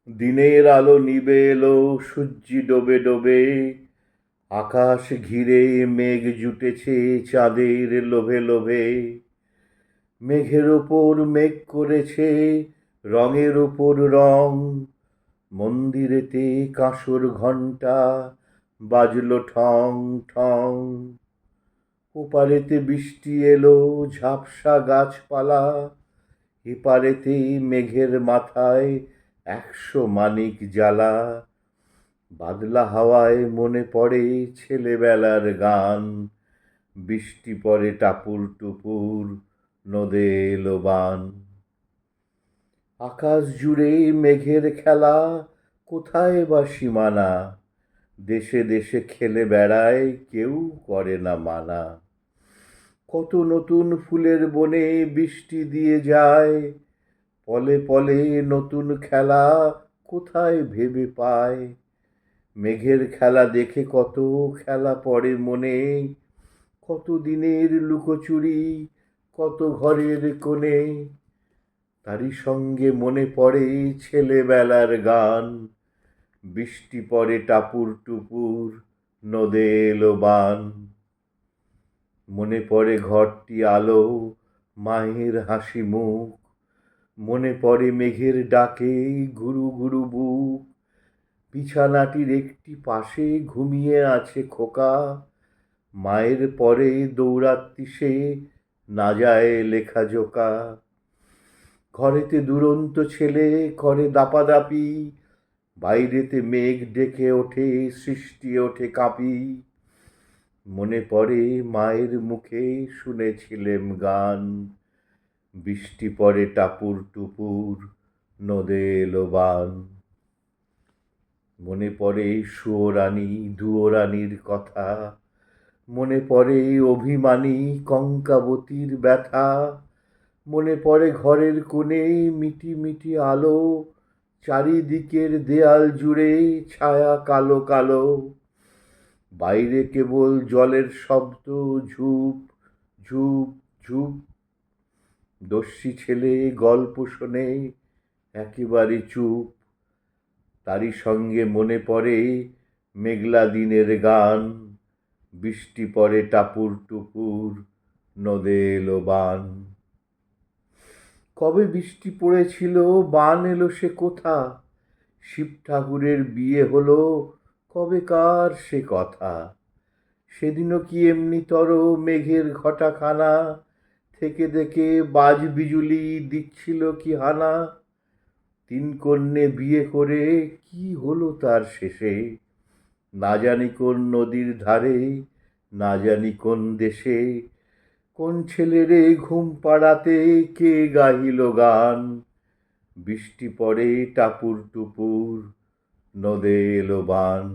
দিনের আলো নিবে এলো, সূর্যি ডোবে ডোবে, আকাশ ঘিরে মেঘ জুটেছে চাঁদের লোভে লোভে। মেঘের ওপর মেঘ করেছে রঙের ওপর রং, মন্দিরেতে কাঁসর ঘণ্টা বাজলো ঠং ঠং। ওপারেতে বৃষ্টি এলো ঝাপসা গাছপালা, এপারেতে মেঘের মাথায় 100 মানিক জ্বালা। বাদলা হাওয়ায় মনে পড়ে ছেলেবেলার গান, বৃষ্টি পড়ে টাপুর টুপুর, নদে এলো বান। আকাশ জুড়ে মেঘের খেলা, কোথায় বা সীমানা, দেশে দেশে খেলে বেড়ায় কেউ করে না মানা। কত নতুন ফুলের বনে বৃষ্টি দিয়ে যায়, পলে পলে নতুন খেলা কোথায় ভেবে পায়। মেঘের খেলা দেখে কত খেলা পড়ে মনে, কত দিনের লুকোচুরি, কত ঘরের কোণে। তারই সঙ্গে মনে পড়ে ছেলেবেলার গান, বৃষ্টি পড়ে টাপুর টুপুর, নদে এলো বান। মনে পড়ে ঘরটি আলো, মায়ের হাসি মুখ, মনে পড়ে মেঘের ডাকে ঘুরু ঘুরু বুক। বিছানাটির একটি পাশে ঘুমিয়ে আছে খোকা, মায়ের পরে দৌড়াচ্ছি সে না যায় লেখাজোকা। ঘরেতে দুরন্ত ছেলে করে দাপাদাপি, বাইরেতে মেঘ ডেকে ওঠে সৃষ্টি ওঠে কাঁপি। মনে পড়ে মায়ের মুখে শুনেছিলেম গান, বৃষ্টি পড়ে টাপুর টুপুর, নদে এলো বান। মনে পড়ে সুয়োরানী দুয়োরানীর কথা, মনে পড়ে অভিমানী কঙ্কাবতীর ব্যথা। মনে পড়ে ঘরের কোণে মিটি মিটি আলো, চারিদিকের দেয়াল জুড়ে ছায়া কালো কালো। বাইরে কেবল জলের শব্দ, ঝুপ ঝুপ ঝুপ। দস্যি ছেলে গল্প শোনে একেবারে চুপ, তারই সঙ্গে মনে পড়ে মেঘলা দিনের গান, বৃষ্টি পড়ে টাপুর টুপুর, নদে এলো বান। কবে বৃষ্টি পড়েছিল বান এলো সে কোথা, শিব ঠাকুরের বিয়ে হলো কবেকার সে কথা। সেদিনও কি এমনিতর মেঘের ঘটাখানা, থেকে দেখে বাজ বিজুলি দিচ্ছিল কি হানা। 3 কন্যে বিয়ে করে কি হলো তার শেষে, না জানি কোন নদীর ধারে, না জানি কোন দেশে। কোন ছেলেরে ঘুম পাড়াতে কে গাহিল গান, বৃষ্টি পড়ে টাপুর টুপুর, নদে এলো বান।